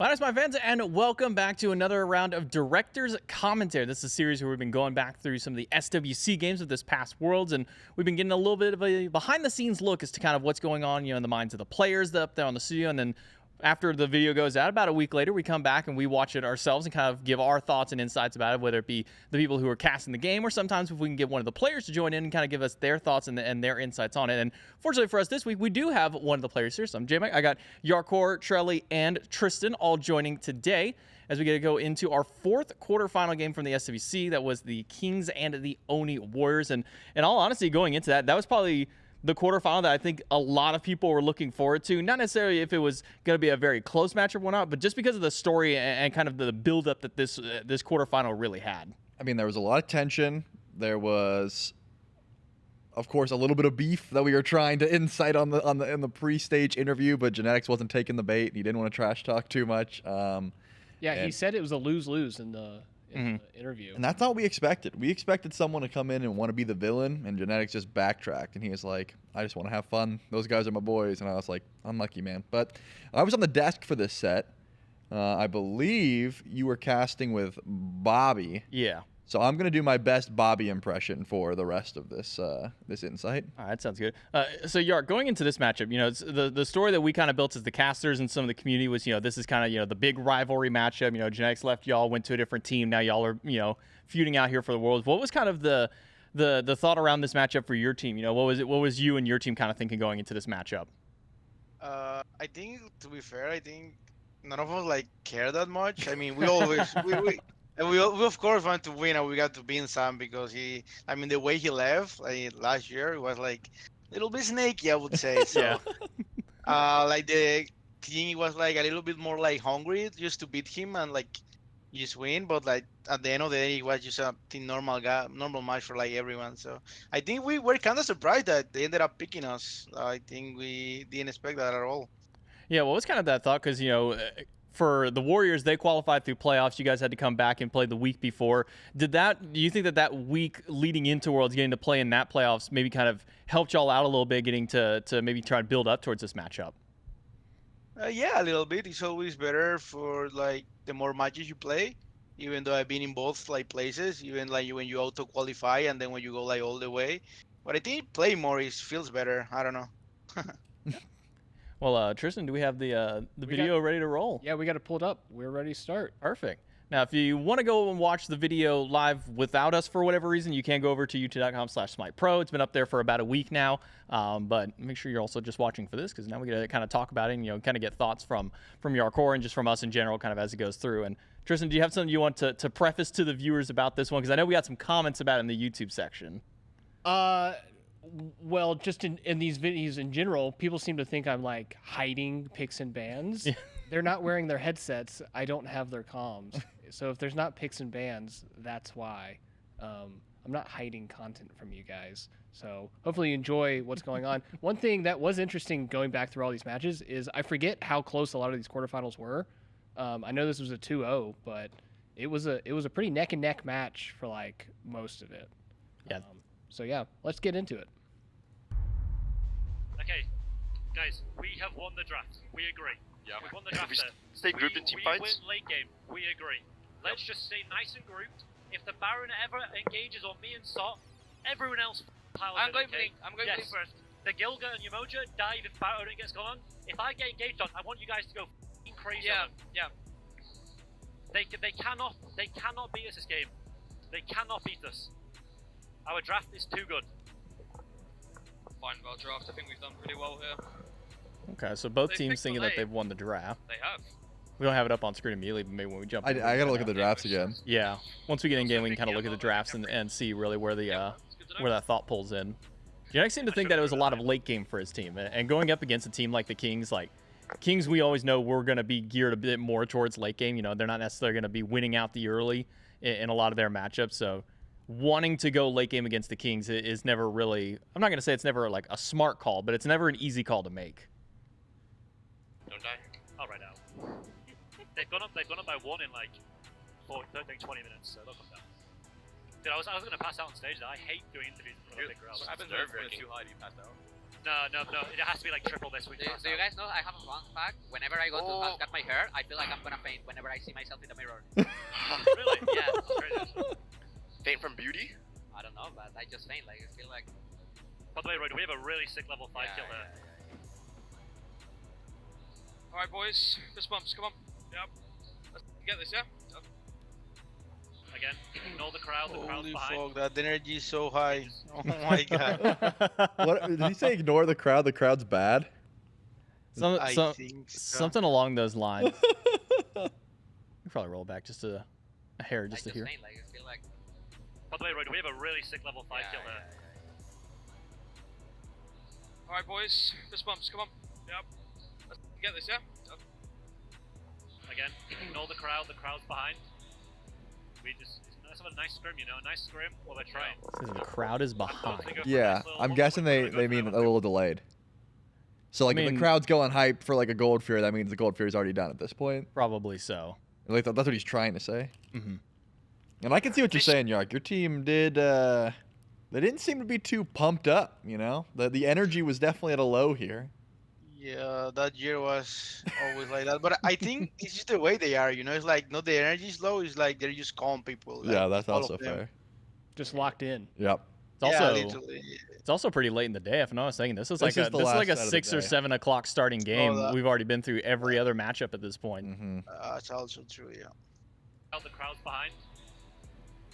Hi, my fans, and welcome back to another round of Director's Commentary. This is a series where we've been going back through some of the SWC games of this past Worlds, and we've been getting a little bit of a behind-the-scenes look as to kind of what's going on, in the minds of the players up there on the studio. And then after the video goes out, about a week later, we come back and we watch it ourselves and kind of give our thoughts and insights about it, whether it be the people who are casting the game, or sometimes if we can get one of the players to join in and kind of give us their thoughts and their insights on it. And fortunately for us this week, we do have one of the players here. So I'm J-Mac. I got Yarkor, Trelly, and Tristan all joining today as we get to go into our fourth quarterfinal game from the SWC. That was the Kings and the Oni Warriors. And in all honesty, going into that was probably the quarterfinal that I think a lot of people were looking forward to. Not necessarily if it was going to be a very close matchup or not, but just because of the story and kind of the build-up that this quarterfinal really had. I mean, there was a lot of tension. There was, of course, a little bit of beef that we were trying to incite in the pre-stage interview, but Genetics wasn't taking the bait. He didn't want to trash talk too much. He said it was a lose-lose in the interview. And that's not what we expected. We expected someone to come in and want to be the villain, and Genetics just backtracked, and he was like, I just want to have fun. Those guys are my boys. And I was like, unlucky, man. But I was on the desk for this set. I believe you were casting with Bobby. Yeah. So I'm going to do my best Bobby impression for the rest of this this insight. All right, that sounds good. So, Yark, going into this matchup, it's the story that we kind of built as the casters and some of the community was, this is kind of, the big rivalry matchup. Genetics left y'all, went to a different team. Now y'all are, feuding out here for the Worlds. What was kind of the thought around this matchup for your team? What was you and your team kind of thinking going into this matchup? I think, to be fair, I think none of us care that much. I mean, we always we of course want to win, and we got to beat Sam because the way he left last year, it was a little bit snaky, I would say. So, Yeah. The team was a little bit more hungry just to beat him and just win. But at the end of the day, it was just a normal match for everyone. So I think we were kind of surprised that they ended up picking us. I think we didn't expect that at all. Yeah, what was kind of that thought? Because, for the Warriors, they qualified through playoffs. You guys had to come back and play the week before. Do you think that week leading into Worlds, getting to play in that playoffs, maybe kind of helped y'all out a little bit, getting to maybe try to build up towards this matchup? Yeah, a little bit. It's always better for the more matches you play. Even though I've been in both places, even when you auto qualify and then when you go all the way. But I think play more feels better. I don't know. Well, Tristan, do we have the video ready to roll? Yeah, we got it pulled up. We're ready to start. Perfect. Now, if you want to go and watch the video live without us for whatever reason, you can go over to youtube.com/SMITEPro. It's been up there for about a week now, but make sure you're also just watching for this because now we got to kind of talk about it and kind of get thoughts from Yarkor and just from us in general kind of as it goes through. And Tristan, do you have something you want to preface to the viewers about this one? Because I know we got some comments about it in the YouTube section. Well, just in these videos in general, people seem to think I'm hiding picks and bans. Yeah. They're not wearing their headsets. I don't have their comms. So if there's not picks and bans, that's why. I'm not hiding content from you guys. So hopefully you enjoy what's going on. One thing that was interesting going back through all these matches is I forget how close a lot of these quarterfinals were. I know this was a 2-0, but it was a pretty neck and neck match for most of it. Yeah. So yeah, let's get into it. Okay, guys, we have won the draft. We agree. Yeah. We won the draft there. Stay grouped in team fights. We win late game. We agree. Let's just stay nice and grouped. If the Baron ever engages on me and Sot, everyone else piles I'm in, going okay? blink. I'm going blink first. The Gilga and Yamoja dive if Baron gets gone on. If I get engaged on, I want you guys to go crazy on them. Yeah. They cannot beat us this game. They cannot beat us. Our draft is too good. Fine, well draft. I think we've done pretty well here. Okay, so both They teams picked thinking the that they've won the draft. They have. We don't have it up on screen immediately, but maybe when we jump I in, got to look at the drafts again. Yeah, once we get in game, we can kind of look at the drafts and see really where where that thought pulls in. Genetics seemed to think that it was a lot of late game for his team, and going up against a team like the Kings, Kings, we always know we're going to be geared a bit more towards late game. They're not necessarily going to be winning out the early in a lot of their matchups, so wanting to go late game against the Kings is never really, I'm not going to say it's never a smart call, but it's never an easy call to make. Don't die. I'll ride out. They've gone up by one in 20 minutes, so they'll come down. Dude, I was gonna pass out on stage. I hate doing interviews in front of a big crowd. What happened there? Too high, you passed out. No. It has to be like triple this week. Do you guys know I have a fun fact? Whenever I go to cut my hair, I feel like I'm gonna faint whenever I see myself in the mirror. Really? Yeah. Faint from beauty? I don't know, but I just faint. Like I feel like. By the way, Roy, we have a really sick level 5 kill there. Alright, boys. Fist bumps, come on. Yep. Let's get this, yeah? Yep. Again, ignore the crowd. The crowd's Holy behind. fuck, that energy is so high. Oh my god. What did he say? Ignore the crowd. The crowd's bad. I think so. Something along those lines. You probably roll back just a hair just to I just hear. faint. Like I feel like. By the way, Roy, we have a really sick level 5 kill there. Alright, boys. Fist bumps, come on. Yep. Let's get this, yeah? Yep. Again, ignore the crowd. The crowd's behind. We just let's have a nice scrim, you know, a nice scrim while they're trying. Says the crowd is I thought behind. they go for a Yeah, nice little- I'm one guessing more quick they go mean for a that. little delayed. So like if mean- the crowd's going hype for like a Gold Fury, that means the Gold Fury's already done at this point. Probably so. Like that's what he's trying to say. Hmm. And I can see what you're saying, Yark. Your team did. They didn't seem to be too pumped up. You know, the energy was definitely at a low here. Yeah, that year was always like that. But I think it's just the way they are, you know. It's like not the energy is low. It's like they're just calm people. Like, Yeah, that's all also of them. fair. Just locked in. Yep. It's Yeah, also literally. it's also pretty late in the day. If I'm not mistaken, this is This like is a the this is last like a set of the 6 or day. 7 o'clock starting game. that- We've already been through every other matchup at this point. Mm-hmm. It's also true, yeah. The crowd's behind.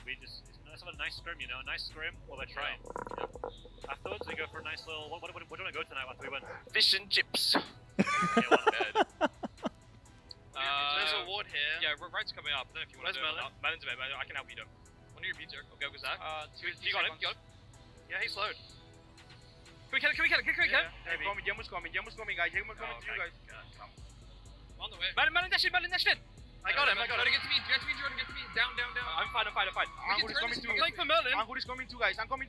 We just let's have a nice scrim, you know, a nice scrim while they're trying. Afterwards, they go for a nice little. What do you want to go tonight after we win? Fish and chips. Yeah, one bed. There's a ward here. Yeah, Right's coming up. I don't know if you want to do it. Melon's a bit, but I can help you though. One of your beats, Eric. Okay, who's that? You got him, you got him. Yeah, he's slowed. Can we kill it? Yeah, maybe. Yemu's coming, guys. Yemu's coming to you guys. Come. On the way. Melon dash in. I got him. Get to me, Jordan, get to me. Down. I'm fine. Angur is coming too. I'm playing for Melon. Angur is coming too, guys. Angur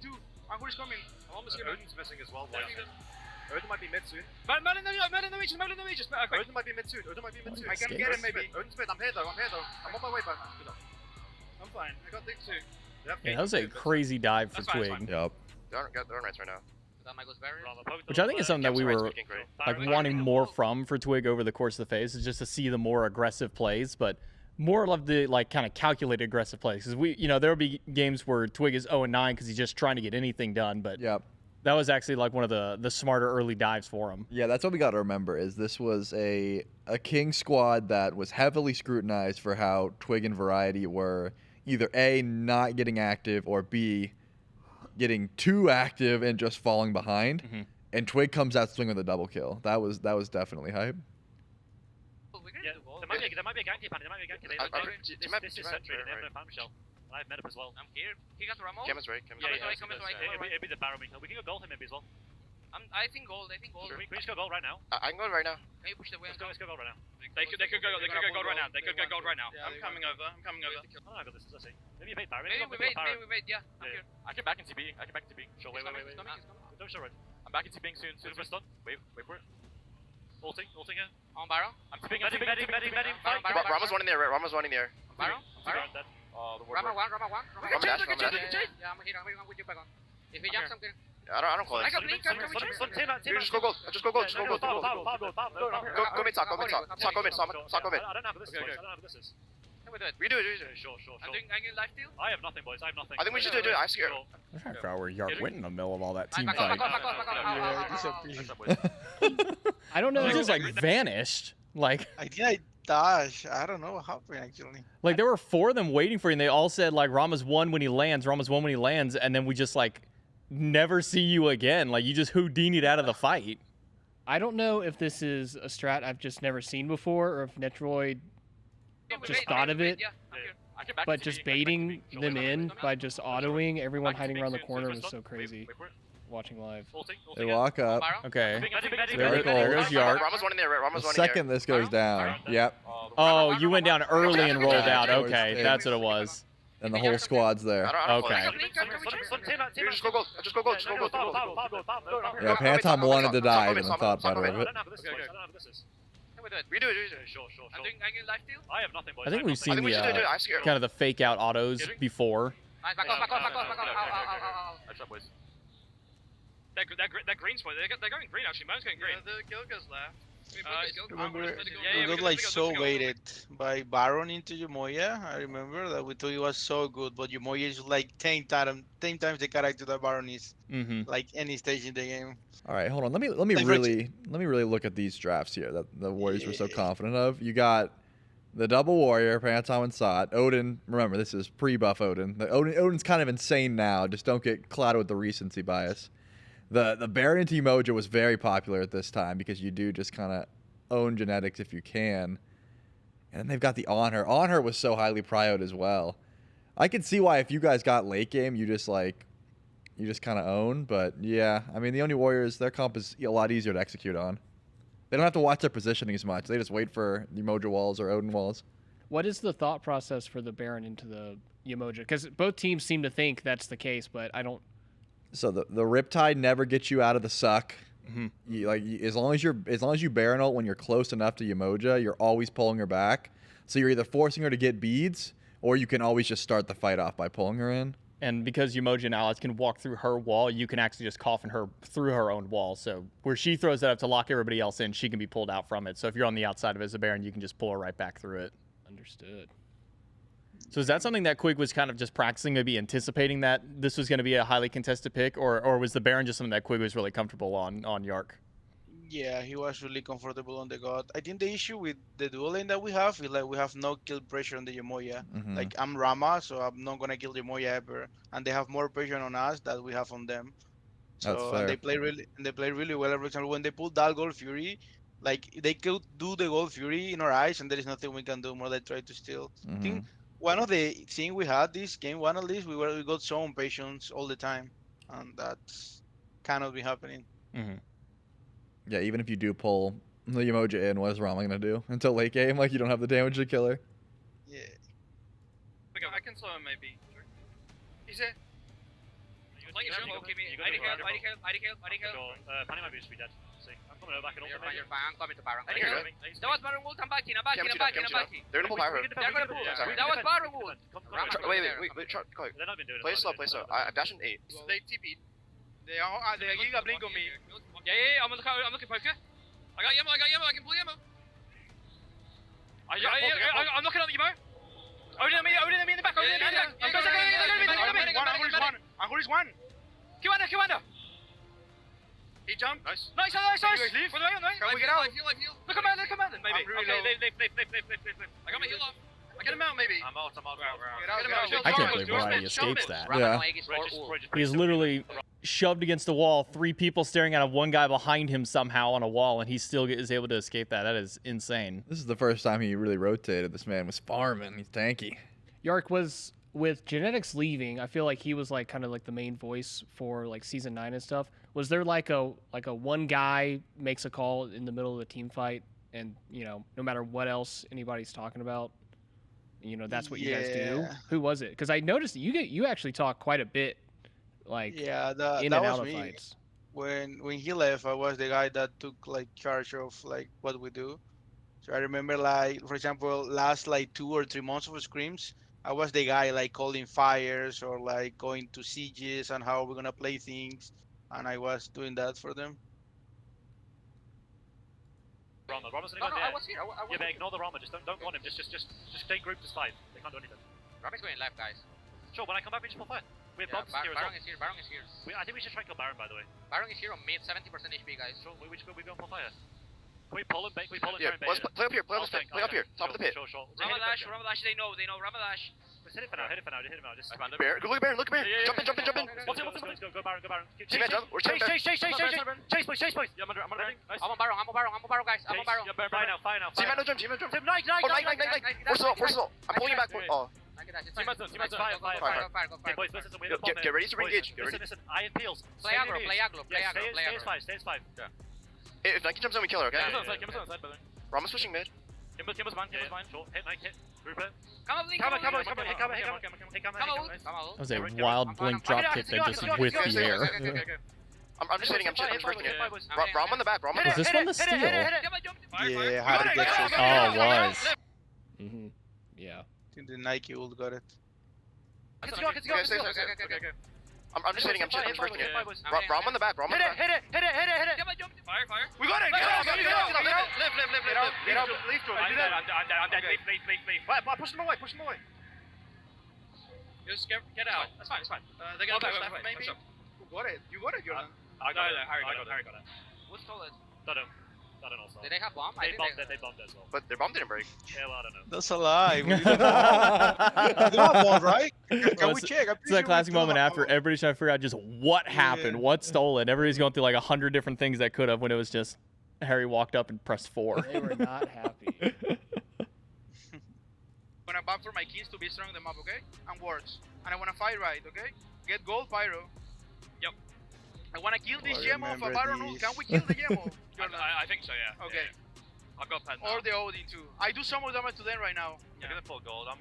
is coming. I'm almost here. Odin's missing as well, boys. Odin might be mid soon. Melon, no reaches. Okay. Odin might be mid soon. I can get him maybe. Odin's mid. I'm here though. I'm on my way back. I'm fine. I got things too. Yeah, that was a crazy dive for That's fine, Twig. Yep. They're on rights right now. That might goes very. Which I think is something that we Right, were looking great. like wanting more from for Twig over the course of the phase, is just to see the more aggressive plays, but more of the like kind of calculated aggressive plays. Because there will be games where Twig is 0-9 because he's just trying to get anything done, but Yep. that was actually like one of the smarter early dives for him. Yeah, that's what we got to remember. Is this was a King squad that was heavily scrutinized for how Twig and Variety were either A, not getting active, or B, getting too active and just falling behind. Mhm. And Twig comes out swinging with a double kill. That was definitely hype. Yeah, there might be a gank here, Panny. There might be a gank here. This is Sentry, and they have no Phantom Shell. I have Metap as well. I'm here. He got the Ramo. Cameron's right. Come this way. It'll be the Barrow Meat. We can go gold him maybe as well. I think gold. Can we just go gold right now? I can go right now. Can you push the way? Let's go gold right now. They could go gold right now. I'm coming over. I don't know, I got this. Let's see. Maybe you bait Barrow. Maybe we wait. Yeah, I'm here. I can back in TB. Sure, wait. Don't show red. I'm back in TBing soon. Soon as we're done. Wait for it. Ulting here. On Barrow. I'm tipping. Rama's one in there. Barrow. Dead. Oh, the ward. Rama one. Rama dash. Yeah, I'm here. I'm with you back on. If he jumps, I'm good. I don't call it. I got blink. Just go gold. Go mid top. Go mid. Top mid. I don't know how this is, boys. I don't know how this is. Can we do it? We do it. Sure. I'm getting life steal. I have nothing, boys. I have nothing. I think we should do it. I see it. I'm trying to figure out where Yark went in the middle of all that team Back fight. off. I don't know. He just like vanished. Like I think I dash. I don't know what happened actually. there were 4 of them waiting for you, and they all said like Rama's one when he lands, and then we just like never see you again. Like you just Houdini'd out of the fight. I don't know if this is a strat I've just never seen before, or if Netroid just thought of it, Yeah, I'm here. I can back but in just TB, baiting Sure, them wait, in by just autoing everyone Back in hiding TB around the soon, corner soon as was so we're done. crazy Wait for it. watching live. Ulting They here. walk up. Barrow. Okay. There goes Yark. Rama's one in there. The second this goes down, yep, Oh, you went down early and rolled out. Yeah, Okay, it's- that's what it was. and the whole squad's there. Okay. Just go gold. Yeah, Pantom wanted to dive and then thought better I of it. don't know how this is, boys. I don't know how this is. Can we do it? We do it. Sure. I'm getting life steal. I have nothing, boys. I think we've I seen think we should do the it. I see it. kind of the fake out autos before. Nice, back off. Okay. Ow. I shot, boys. That green's point. They're going green actually. Mine's going green. The Gilga's left. Remember, Yeah, we got like so weighted by Baron into Yumoya. I remember that we thought it was so good, but Yumoya is like 10 times the character that Baron is. Like any stage in the game. All right, hold on. Let me really look at these drafts here that the Warriors were so confident of. You got the double warrior, Pantom and Sot. Odin, remember this is pre-buff Odin. Odin's kind of insane now. Just don't get clouded with the recency bias. The Baron into Umoja was very popular at this time because you do just kind of own genetics if you can. And then they've got the On Her. On Her was so highly prioed as well. I could see why if you guys got late game, you just kind of own. But yeah, I mean the Oni Warriors, their comp is a lot easier to execute on. They don't have to watch their positioning as much. They just wait for the Umoja walls or Odin walls. What is the thought process for the Baron into the Umoja? Because both teams seem to think that's the case, but I don't. So the Riptide never gets you out of the suck. As long as you Baron ult when you're close enough to Umoja, you're always pulling her back. So you're either forcing her to get beads, or you can always just start the fight off by pulling her in. And because Umoja and allies can walk through her wall, you can actually just coffin her through her own wall. So where she throws that up to lock everybody else in, she can be pulled out from it. So if you're on the outside of it as a Baron, you can just pull her right back through it. Understood. So is that something that Quig was kind of just practicing, maybe anticipating that this was going to be a highly contested pick, or was the Baron just something that Quig was really comfortable on Yark? Yeah, he was really comfortable on the God. I think the issue with the dual lane that we have is like we have no kill pressure on the Yumoya. Like I'm Rama, so I'm not gonna kill Yumoya ever, and they have more pressure on us than we have on them. So That's fair. and they play really well. For example, when they pull that Gold Fury, like they could do the Gold Fury in our eyes, and there is nothing we can do more than try to steal. I think one of the things we had this game one at least we got so impatient all the time, and that's cannot be happening. Yeah, even if you do pull the Umoja in, what is Rama gonna do until late game? Like you don't have the damage to kill her. Yeah. I can slow him maybe. He's it. Playing shield, give me. ID kill. Panny might be just be dead. See, I'm coming over back and You're ult. fine, you're fine. I'm coming to Baron. I hear it. That was Baron ult. I'm backing. I'm backing. They're gonna pull Pyro. They're gonna pull. That was Baron ult. Wait, go. They're not been doing it. Play slow. I'm dashing 8. They TP'd. They're Giga blink on me. Yeah. I'm looking poker. I got Yemo. I can pull Yemo. I'm knocking out the Yemo. Odin me in the back. Anguri's one. Kiwanda. He jumped. Nice. You guys leave? Can we get out? I feel. Look at Madden. Maybe. I'm really Okay, low. leave. I got my heal off. I get him out maybe. I'm out. Get out. I can't believe Variety escapes that. Yeah. He's literally shoved against the wall, 3 people staring at him, 1 guy behind him somehow on a wall, and he still is able to escape that. That is insane. This is the first time he really rotated. This man was farming. He's tanky. Yark was with genetics leaving. I feel like he was like kind of like the main voice for like season 9 and stuff. Was there like a one guy makes a call in the middle of the team fight, and no matter what else anybody's talking about, that's what you guys do? Who was it? Because I noticed that you actually talk quite a bit, like in that and was out of me. fights. When he left, I was the guy that took like charge of like what we do. So I remember like for example last like 2 or 3 months of scrims, I was the guy like calling fires or like going to sieges and how we're gonna play things, and I was doing that for them. Rama's gonna No, go I there. was here. Yeah, but ignore the Rama. Just don't go on him. Just stay grouped to slide. They can't do anything. Ramon's going left, guys. Sure, when I come back, we just pull fire. We have Yeah, bombs here as well. Baron is here. I think we should try and kill Baron, by the way. Baron is here on mid, 70% HP, guys. Sure, we just go and pull fire. Can we pull him? Can we pull him? Yeah, let's play up here. Play up here. Top of the pit. Sure. Ramadash, they know Ramadash. Just hit it for now. Hit it for now. Just random. Baron, go look at Baron. Jump in. What's it? Go Baron. See man, jump. We're Chase, boys. Yeah, I'm under. Nice. I'm on Baron, guys. I'm on Baron. Yeah, fire now. See man, no jump. Tim, Knight. Oh, Knight. Force it all. I'm pulling you back. Oh. Fire. Hey, boys, listen. Get ready to re-engage. Listen. Iron peels. Play aggro. Stay as 5. Yeah. If Nike jumps in, we kill her, okay? Kim's on side, brother. Rama's pushing mid. Kim's mine. Sure. Hit Knight. Hit. Group it. Come on. That was a wild blink drop kick that just whipped the air. I'm just hitting. I'm bursting it. Ram on the back. Was this one the steal? Yeah, how to get this. Oh, it was. Yeah. I think the Nike ult got it. Let's go. Okay. I'm just hitting. I'm just breaking it. Rom on the back. Rom on the back. Hit it. Fire. We got it. Get out. Live. Leave to him. I'm dead. Leave. Push them away. Just get out. That's fine. They're gonna push left, maybe. You got it, Jordan. I got it. Harry got it. What's stolen? Don't know also. Did they have bomb? They bombed as well. But their bomb didn't break. Yeah, well, I don't know. That's a lie. We do have one, right? Can we check? It's that classic moment after everybody's trying to figure out just what happened, what's stolen. Everybody's going through like 100 different things that could have when it was just Harry walked up and pressed 4. They were not happy. I'm gonna bomb for my keys to be strong in the map, okay? And wards. And I wanna fight right, okay? Get gold, Pyro. Yep. I wanna kill this Gemo of a remember Baron. these. Can we kill the Gemo? I think so, yeah. Okay. Yeah. I've got pen now. Or the Odin too. I do some more damage to them right now. I'm gonna pull gold. I'm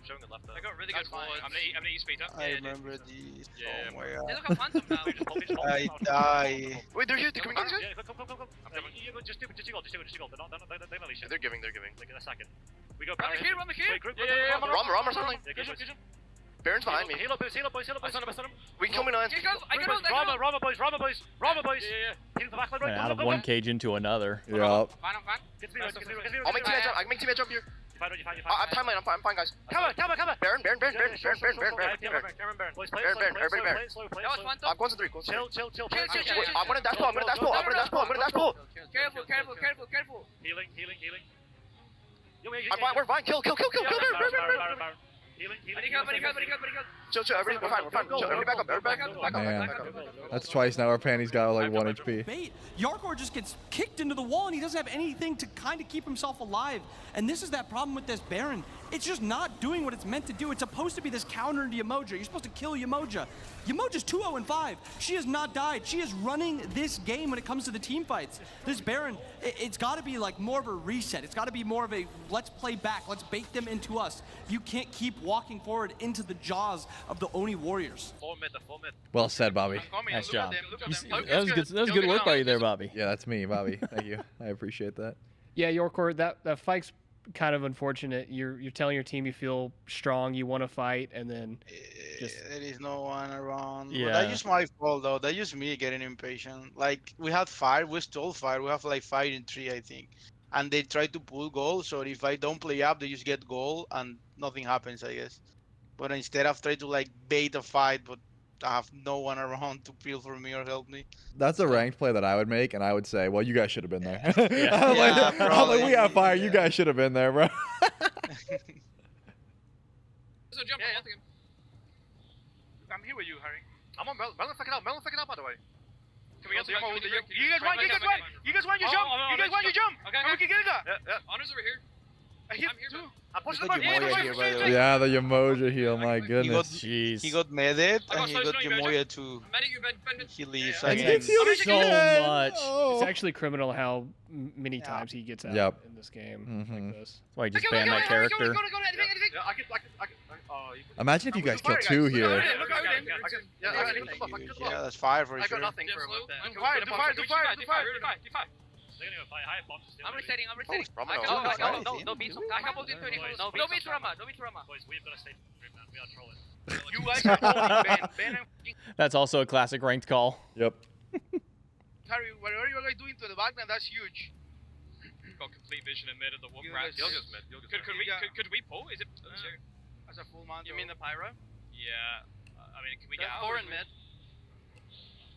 showing it left. I got really That's good fine. forwards. I'm gonna eat speed up. I remember these. Yeah, Oh my They god. look at Phantom now. I die. Wait, they're here. They're coming. Yeah, come. I'm coming. Just do gold. They're not least. They're giving. Like in a second. We go Run the back. key. Wait, group. Yeah, Rom or something. Yeah, good push. Baron's behind me. Heal up, boys. I stun him. We can kill me now. Rama, boys. Yeah. Heal the back line, right? Out of one cage into another. I'm Yep. fine. Get to me, I'll make teammates jump. I can make teammates jump here. You fine. I'm timeline. I'm fine, guys. Come on. Baron. Cameron Baron. Boys, play it slow. That was Phantom. I'm going to 3. Chill. Wait, I'm gonna dash pull. Careful. Healing. I'm fine. We're fine. Kill. Baron. Healing. I need help. Chill. Everybody, we're fine. Chill. Everybody back up. Man, that's twice now. Our panty's got like 1 HP. Bait. Yarkor just gets kicked into the wall and he doesn't have anything to kind of keep himself alive. And this is that problem with this Baron. It's just not doing what it's meant to do. It's supposed to be this counter into Yamoja. You're supposed to kill Yamoja. Yamoja's 2-0-5. She has not died. She is running this game when it comes to the team fights. This Baron, it's got to be like more of a reset. It's got to be more of a let's play back. Let's bait them into us. You can't keep walking forward into the jaws of the Oni warriors. 4 mid. Well said, Bobby. Nice job. That was good work by you there, Bobby. Yeah, that's me, Bobby. Thank you. I appreciate that. Yeah, Yorkor, that fight's kind of unfortunate. You're telling your team you feel strong, you want to fight, and then just There is no one around. Yeah. But that's just my fault though. That's just me getting impatient. Like we had 5, we stole 5. We have like 5 in 3, I think. And they try to pull goal. So if I don't play up, they just get goal and nothing happens, I guess. But instead I've tried to like bait a fight, but I have no one around to peel for me or help me. That's a ranked play that I would make, and I would say, well, you guys should have been there. Yeah. I'm like, Yeah, I'm like, probably. we got fire. You guys should have been there, bro. So jump on him. I'm here with you, Harry. I'm on Melon fucking out, by the way. Can we get some more? You guys want your jump? You guys want your jump? Okay. And we can get it. Yeah. Honors over here. I hit too. I'm pushing Got the Yamoya button. here, by the way. Yeah, the Yamoja heal. My goodness. Jeez. He got medded I got and he so got strong, you better Yamoya too. I'm mad at you, Ben. He leaves Yeah. And again. gets healed so much. it's actually criminal how many times he gets out Yep. in this game Mhm. like this. That's why he just banned that character. Go, anything. Yeah, I can. Imagine if you guys kill 2 here. Yeah, that's 5 for I got sure. nothing for him up there. Do fire. They're gonna fire bombs. I'm resetting. Rama, No beats. I have ulti 20. No beats Rama. Boys, we've got to stay group, man. We are trolling. You guys are holding Ben. That's also a classic ranked call. Yep. Harry, whatever you guys doing to the backline, that's huge. Got complete vision in mid of the one You round. guys- Could we pull? Is it? As a full man. You mean the pyro? Yeah. I mean, can we get out? 4 in mid.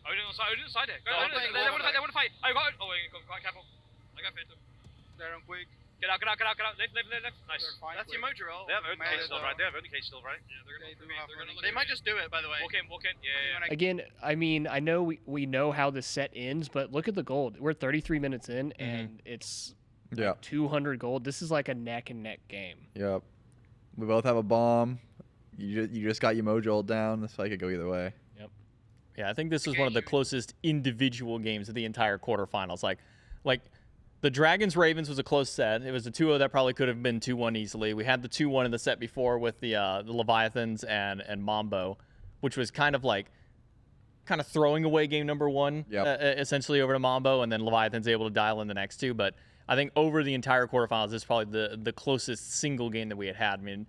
Oh, we didn't side it. They No, want to fight. I got it. Oh, wait, quite careful. I got Phantom. They're on quick. Get out. Live. Nice. They're fine That's quick. your mojo roll. They have only cage still, right? Yeah, they're gonna look. They might just do it, by the way. Walk in. Yeah. Again, I mean, I know we know how the set ends, but look at the gold. We're 33 minutes in, and it's Yeah. 200 gold. This is like a neck and neck game. Yep. We both have a bomb. You just got Yamoja down. This fight could go either way. Yeah, I think this was one of the closest individual games of the entire quarterfinals. Like the Dragons Ravens was a close set. It was a 2-0 that probably could have been 2-1 easily. We had the 2-1 in the set before with the Leviathans and Mambo, which was kind of throwing away game number 1, essentially over to Mambo, and then Leviathans able to dial in the next 2. But I think over the entire quarterfinals, this is probably the closest single game that we had. I mean,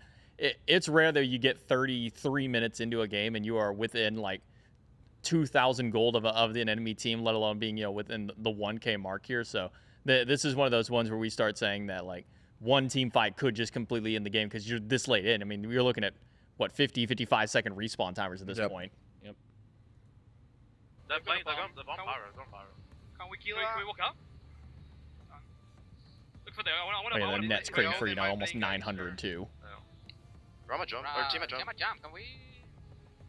it's rare that you get 33 minutes into a game and you are within like 2,000 gold of the enemy team, let alone being, within the 1K mark here. So this is one of those ones where we start saying that, like, one team fight could just completely end the game because you're this late in. I mean, you're looking at, what, 50, 55-second respawn timers at this point. Yep. The bomb power. Can we kill Can we walk up? Look for the. I The net's critting for, almost 900 too. Rama jump, or team jump. Can we?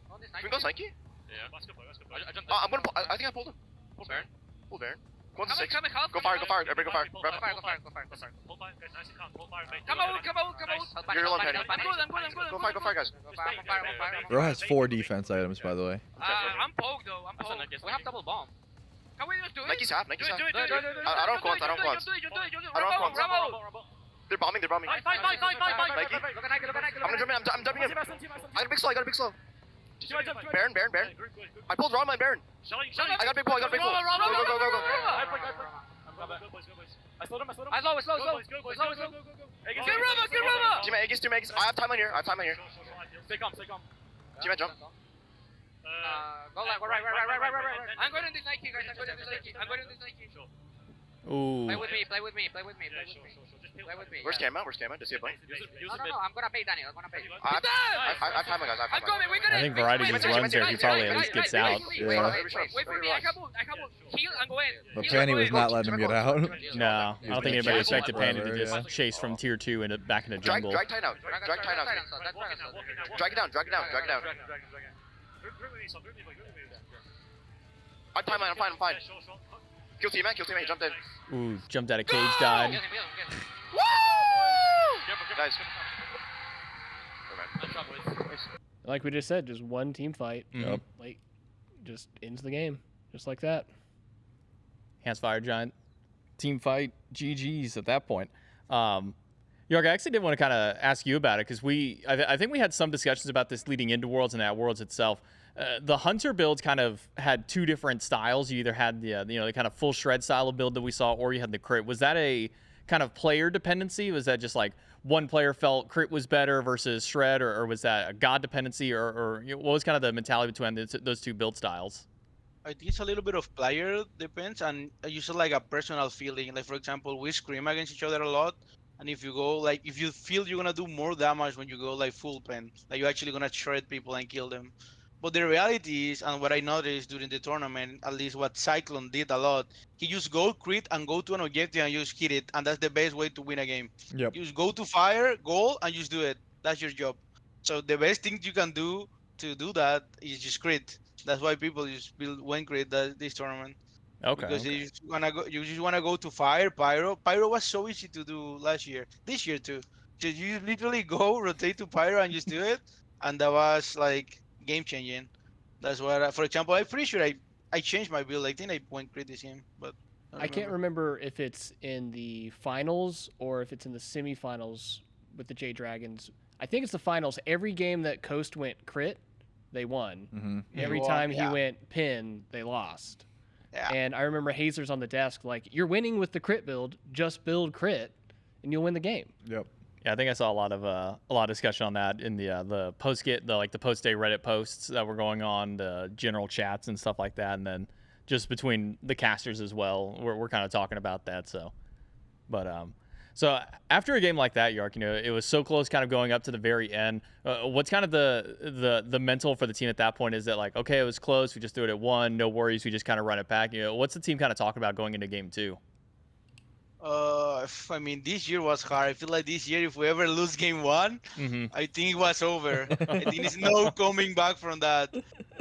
Can we go Psyche? Yeah. Let's go. I'm gonna pull, I think I pulled him. Pull Baron. Go on to 6. Come Go fire, everybody go fire. Hold fire, guys. Nice and calm. Hold fire, mate. Come out. You're alone, Penny. I'm good. Go fire, guys. Bro has 4 defense items, by the way. I'm poke though. I'm poke. We have double bomb. Can we just do it? Nike's half. Do it. I don't want. They're bombing. Fight. Nike. Look at Nike. I'm jumping in. I got a big slow. Baron. I pulled Rama and Baron. I got a big pull. Go. Go, boys. I slowed him. Slow. Go. Get Rama. Team Aegis. I have time on here. Stay calm. Team jump. Go right. I'm going to this Nike, guys. I'm going to this Nike. Ooh. Play with me. Play with me. Where's Camelot? Does he have blink? No. I'm gonna bait Daniel. I have time, guys. I'm coming. We're gonna. I think Variety just runs there. He probably at least gets out. Wait for me. I can heal and go in. But Penny was not letting him get out. No, I don't think anybody expected Pandy to just chase from tier 2 and back into jungle. Drag tight out. Drag it down. I'm fine. Kill teammate, jumped in. Ooh, jumped out of cage, died. Woo! Guys. Like we just said, just one team fight. Yep. Like, just ends the game, just like that. Hands Fire Giant. Team fight. GG's at that point. York, I actually did want to kind of ask you about it because I think we had some discussions about this leading into Worlds and at Worlds itself. The Hunter builds kind of had 2 different styles. You either had the kind of full shred style of build that we saw, or you had the crit. Was that a kind of player dependency? Was that just like one player felt crit was better versus shred, or was that a god dependency, or what was kind of the mentality between those 2 build styles? I think it's a little bit of player depends, and I use it like a personal feeling. Like, for example, we scream against each other a lot, and if you go like, if you feel you're gonna do more damage when you go like full pen, like you're actually gonna shred people and kill them. But the reality is, and what I noticed during the tournament, at least what Cyclone did a lot, he just go crit and go to an objective and just hit it, and that's the best way to win a game. Yep. You just go to fire, goal, and just do it. That's your job. So the best thing you can do to do that is just crit. That's why people just build one crit this tournament. Okay. Because you just wanna go to fire, pyro. Pyro was so easy to do last year. This year too. Just you literally go rotate to pyro and just do it, and that was like game changing. That's what, for example, I'm pretty sure I changed my build. I think I went crit this game, but I can't remember if it's in the finals or if it's in the semifinals with the J Dragons. I think it's the finals. Every game that Coast went crit, they won. Mm-hmm. Every time he went pin, they lost. Yeah. And I remember Hazer's on the desk like, "You're winning with the crit build. Just build crit, and you'll win the game." Yep. Yeah, I think I saw a lot of discussion on that in the post day Reddit posts that were going on, the general chats and stuff like that, and then just between the casters as well, we're kind of talking about that. So after a game like that, York, it was so close, kind of going up to the very end. What's kind of the mental for the team at that point? Is that like, okay, it was close, we just threw it at 1, no worries, we just kind of run it back. What's the team kind of talking about going into game 2? I mean, this year was hard. I feel like this year, if we ever lose game 1, I think it was over. I think there's no coming back from that.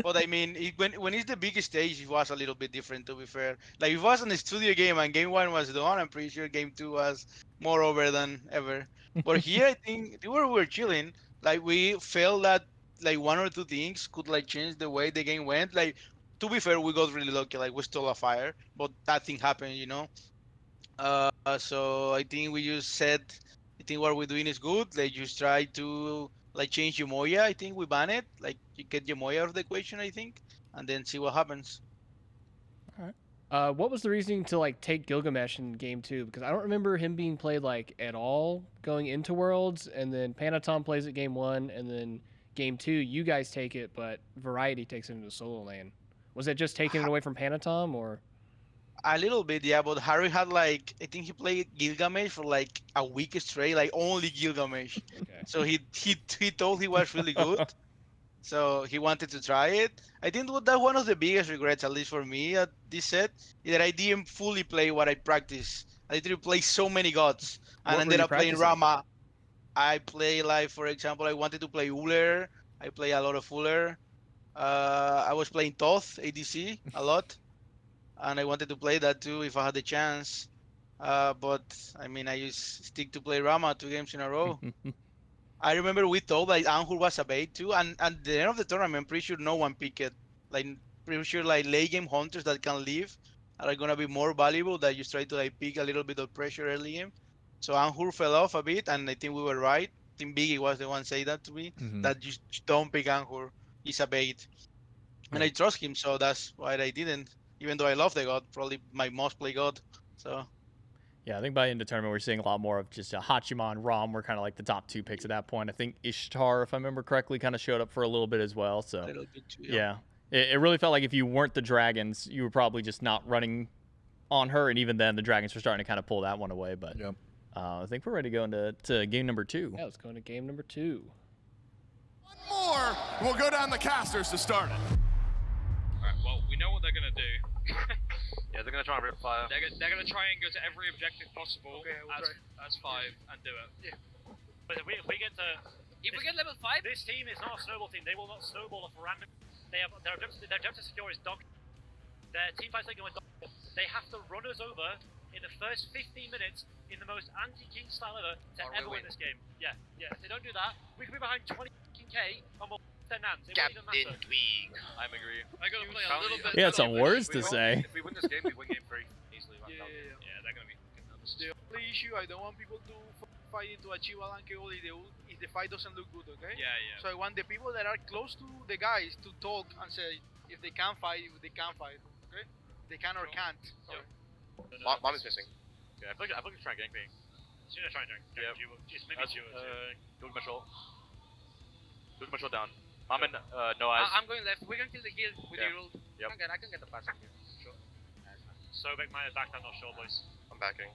But I mean, when it's the biggest stage, it was a little bit different, to be fair. Like, if it was a studio game and game 1 was done, I'm pretty sure game 2 was more over than ever. But here, I think we were chilling. Like, we felt that like 1 or 2 things could like change the way the game went. Like, to be fair, we got really lucky. Like, we stole a fire, but that thing happened, So I think we just said, I think what we're doing is good. Like, just try to like change Yamoya. I think we ban it. Like, you get Yamoya out of the equation, I think, and then see what happens. All right. What was the reasoning to like take Gilgamesh in game 2? Because I don't remember him being played like at all going into Worlds, and then Panatom plays it game 1, and then game 2 you guys take it, but Variety takes it into solo lane. Was it just taking it away from Panatom, or? A little bit, yeah. But Harry had like, I think he played Gilgamesh for like a week straight, like only Gilgamesh. Okay. So he thought he was really good. So he wanted to try it. I think that one of the biggest regrets, at least for me, at this set, is that I didn't fully play what I practiced. I didn't play so many gods, and What were ended you up playing practicing? Rama. I play like, for example, I wanted to play Uller. I play a lot of Uller. I was playing Toth ADC a lot, and I wanted to play that too if I had the chance. But I mean, I just stick to play Rama 2 games in a row. I remember we thought like Anhur was a bait too, and at the end of the tournament, I'm pretty sure no one picked it. Like, pretty sure like late game hunters that can leave are gonna be more valuable than just try to like pick a little bit of pressure early game. So Anhur fell off a bit, and I think we were right. I think Biggie was the one say that to me, that just don't pick Anhur. He's a bait, and I trust him, so that's why I didn't. Even though I love the god, probably my most play god. So. Yeah, I think by end of tournament, we're seeing a lot more of just Hachiman and Rom were kind of like the top 2 picks at that point. I think Ishtar, if I remember correctly, kind of showed up for a little bit as well. So, A little bit too, yeah. It really felt like if you weren't the Dragons, you were probably just not running on her. And even then, the Dragons were starting to kind of pull that one away. But I think we're ready to go into game number 2. Yeah, let's go into game number 2. One more. We'll go down the casters to start it. Alright, well, we know what they're gonna do. Yeah, they're gonna try and rip fire. They're gonna try and go to every objective possible as 5 and do it. Yeah. But if we get to... If we get level 5... This team is not a snowball team. They will not snowball off random... They have their objective secure is dog... Their team fights are going dog... They have to run us over in the first 15 minutes in the most anti-king style ever to ever win this game. Yeah, yeah. If they don't do that, we could be behind 20k on more than Nans. It won't even matter. I agree. I gotta play a little bit... He had some words to say. If we win this game, we win game 3 easily. Yeah, they're gonna be fucking nervous. The only issue I don't want people to fight into achieve a Lanke ult if the fight doesn't look good, okay? Yeah, yeah. So I want the people that are close to the guys to talk and say if they can fight, if they can fight, okay? They can or can't. Sorry. Mom is missing. Yeah, I feel like trying gank me. She's gonna try and gank. Yeah, just maybe Go control down. Mom and no eyes. I'm going left. We're going to kill the hill with your ult. Yep. I can get the pass here. Sure. Sobek might have backed out, not sure, boys. I'm backing.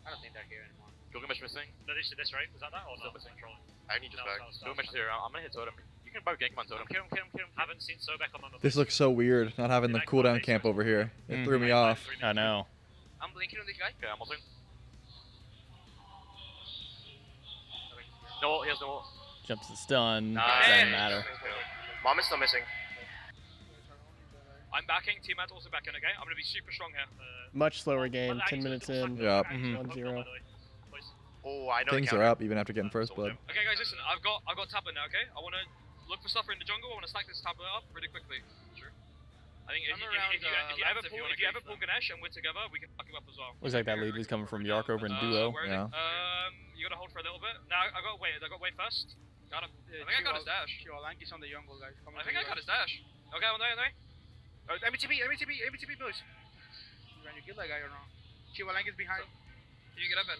I don't think they're here anymore. Gilgamesh missing. No, this right? Was that or Still no? missing. I need just back. Gilgamesh is here. I'm gonna hit totem. You can both gank him on totem. Kill him. Haven't seen Sobek on the... This looks so weird, not having the cooldown camp over here. It threw me off. I know. I'm blinking on this guy. Okay, I'm ulting. No ult, he has no ult. Jumps the stun. Nice. Doesn't matter. Mom is still missing. I'm backing. Team Ad's also backing, okay? I'm gonna be super strong here. Much slower game. 10 minutes in. Yeah. 1-0. Oh, I know Things are up even after getting first blood. Okay, guys, listen. I've got tablet now, okay? I wanna look for stuff in the jungle. I wanna stack this tablet up really quickly. Sure. I think if you ever pull Ganesh and we're together, we can fuck him up as well. Looks like that lead was coming from Yark over in duo. Yeah. You gotta hold for a little bit. Now I got wait first. Got him. I think I got his dash. Lanke's on the jungle, guys. I think I got his dash. Okay, on the way. MTB, boys. Can you kill that guy or not? Lanke's behind. Can you get up in?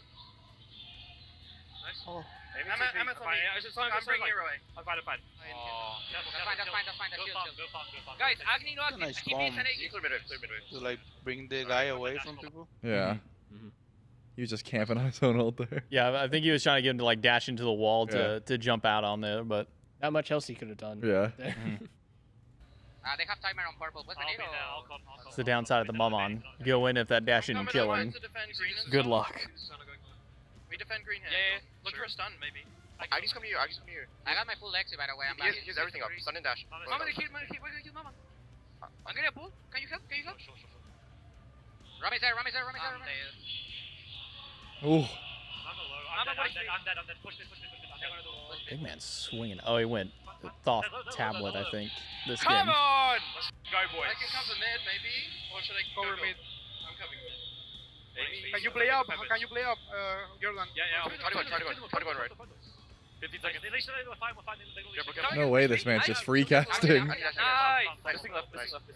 Nice. Oh. I'm bringing you away. I'm fine. Oh. That's fine. Go farm. Guys, Agni no Agni. Nice Keep me bomb. Clear midway. To like bring the guy away from people. Yeah. He was just camping on his own ult there. Yeah, I think he was trying to get him to like dash into the wall to jump out on there, but not much else he could have done. Yeah. They have timer on purple. What's the name? it's the downside of the Mumon. Go in if that dash didn't kill him. Good luck. We defend green here. Yeah. Look for a stun, maybe. Agni's coming here. I got my full Lexi, by the way. I'm He has everything up. Stun and dash. We're gonna kill Mama. I'm gonna pull. Can you help? Sure. Rami's there. Ooh. I'm dead. Push this. Big man swinging. Oh, he went Thoth tablet, I think, this Come game. on! Let's go, boys. I can come to mid, maybe. Or should I Cover mid. I'm coming. Can you play up? Jordan? Yeah. Try to go right. 15 seconds. At least we're fine. No way this man's just free casting. Nice. Missing left.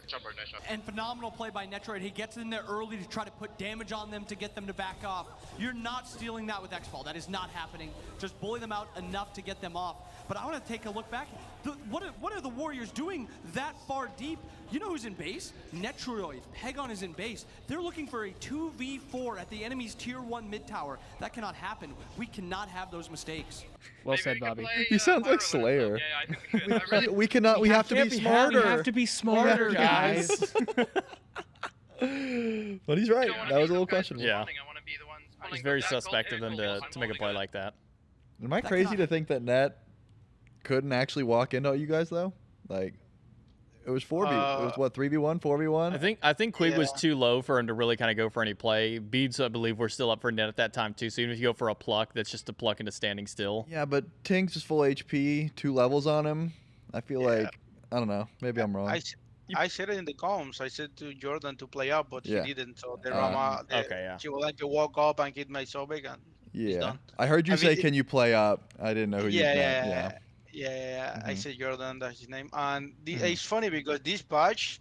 Jumper, nice shot. And phenomenal play by Netroid. He gets in there early to try to put damage on them to get them to back off. You're not stealing that with X-Ball. That is not happening. Just bully them out enough to get them off. But I want to take a look back. What are the Warriors doing that far deep? You know who's in base? Netroid. Pegon is in base. They're looking for a 2v4 at the enemy's tier 1 mid tower. That cannot happen. We cannot have those mistakes. Well said, Bobby. He sounds like Slayer. Yeah, I think we could. We cannot. We have to be smarter. We have to be smarter, guys. But he's right. That was a little questionable. Yeah. I want to be the ones It's pulling very that gold suspect of them vehicle. to make a play like that. Am I crazy to think that Net couldn't actually walk into you guys though? Like, it was 4v. It was what, 3v1, 4v1? I think Quig was too low for him to really kind of go for any play. Beads, I believe, were still up for Net at that time too. So even if you go for a pluck, that's just a pluck into standing still. Yeah, but Ting's is full HP, 2 levels on him. I feel like, I don't know. Maybe I'm wrong. I said it in the comms. I said to Jordan to play up, but he didn't. So the she would like to walk up and hit my Sobek and he's done. I heard you say, "Can you play up?" I didn't know who you meant. I said Jordan, that's his name. And it's funny because this patch,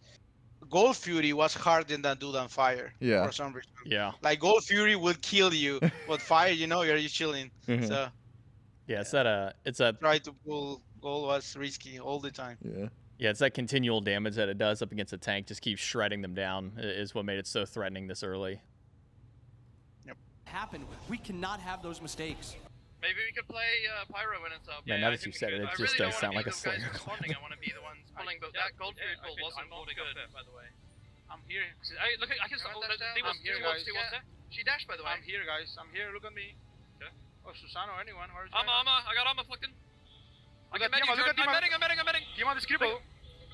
Gold Fury was harder than Dude and Fire. Yeah. For some reason. Yeah. Like Gold Fury will kill you, but Fire, you know, you're just chilling. So. Yeah, it's a try to pull Gold was risky all the time. Yeah. Yeah, it's that continual damage that it does up against a tank. Just keeps shredding them down is what made it so threatening this early. Happen. We cannot have those mistakes. Maybe we could play Pyro when it's up. Man, now that you said it, it just does sound like a Slayer. I want to be the ones pulling, but that gold food pull wasn't holding up there, by the way. I'm here. Look, I can start. I'm here, guys. She dashed, by the way. I'm here, guys. I'm here. Look at me. Okay. Oh, Susano, anyone? Where's Arma. I got Arma flicked in. Look at Tima. I'm betting. Tima, the scribble.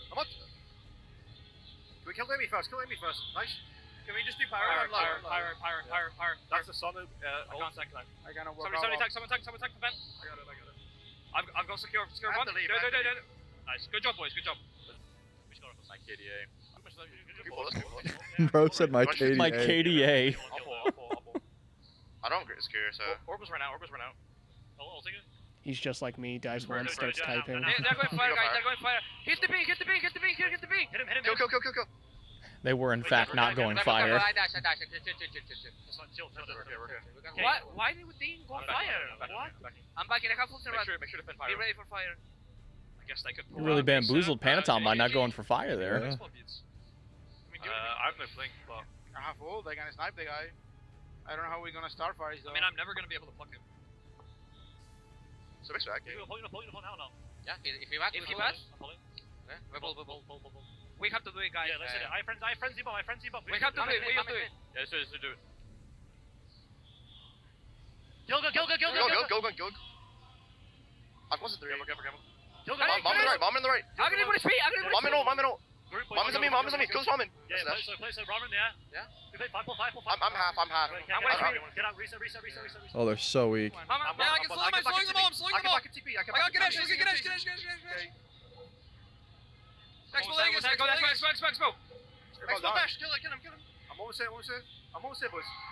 I'm on. Can we kill Amy first? Nice. Can we just do Pyro? Pyro. That's the solid. I can't tank that. I gotta work Someone tank the vent. I got it. I've got secure one. Do it. Nice. Good job, boys. Good job. My KDA. Bro said my KDA. My KDA. I don't get secure, so. Orbs run out. I'll take it. He's just like me. Dies one, starts typing. They're going fire, guys. They're going fire. Hit the B. Hit the B. Hit him. Kill. They were in fact not going fire. I dash. Why did they go fire? What? I'm backing. I have full surround. Make sure to defend fire. Be ready for fire. I guess they could. You really bamboozled Panatom by not going for fire there. Yeah. I have no blink, but I have ult. I can snipe the guy. I don't know how we're gonna start fires though. I mean, I'm never gonna be able to pluck him. So back. pull now. Yeah, if he bats, We have to do it, guys. Yeah, let's do it. I have frenzy bomb. We have to do it. We have to do it. Yeah, let's do it. Kill. I've close to 3. Careful. Bomb in the right. I'm gonna put a speed. Bomb in all. Bomb is on me. Kill Ramen. Yeah, play so Ramen, yeah. We play 5 pull. I'm half. Get out, reset. Oh, they're so weak. I can slow them. I'm slowing them all. I got Ganesh. Expo. Dash. Kill him. I'm almost there, boys.